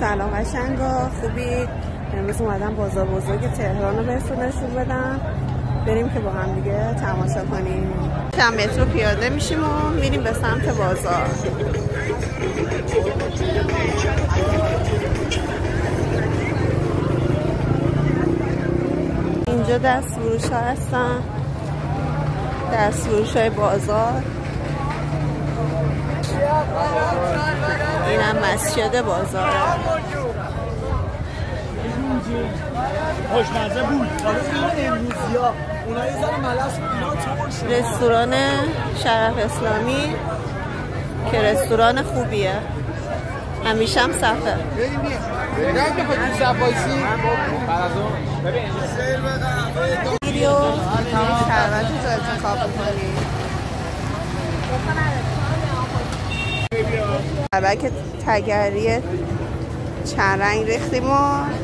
سلام قشنگا، خوبی؟ امروز اومدم بازار بزرگ تهران رو بهتون نشون بدم، بریم که با هم دیگه تماشا کنیم. چند متر پیاده میشیم و میریم به سمت بازار. اینجا دست فروش ها هستن، دست فروش های بازار. اینم مسجد بازاره. خوشمزه بود. رستوران شرف اسلامی که رستوران خوبیه، همیشه هم صفه. ویدیو شربت رو انتخاب کنی. شربت تگری چند رنگ ریختیم و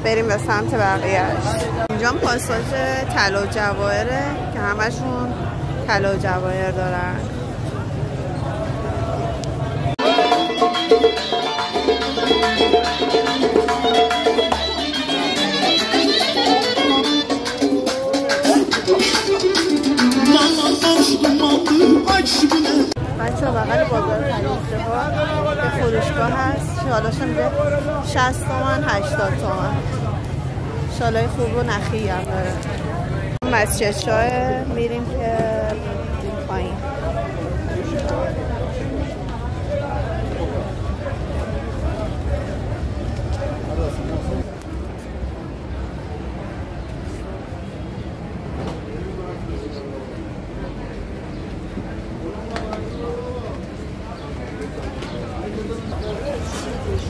بریم به سمت بقیهش. اینجا پاساژ طلا و جواهره که همشون طلا و جواهر دارن. بچه ها بغل بازار خلیفه‌ها به فروشگاه هست، شالاشون میده 60 تومن 80 تومن. شالای خوب و نخی هم داره. مسجد شاه میریم که این پایین.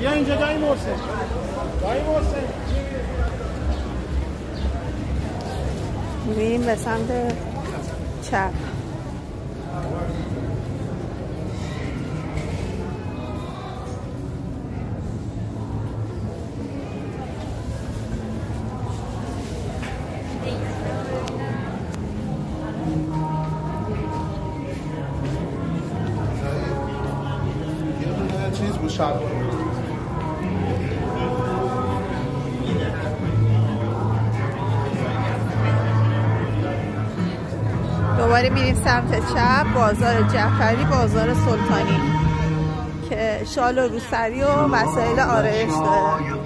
یا اینجا دایی مرسه میریم به سمت چپ. چیز بود شب دوباره میریم سمت چپ، بازار جعفری، بازار سلطانی که شال و روسری و وسایل آرایش داره.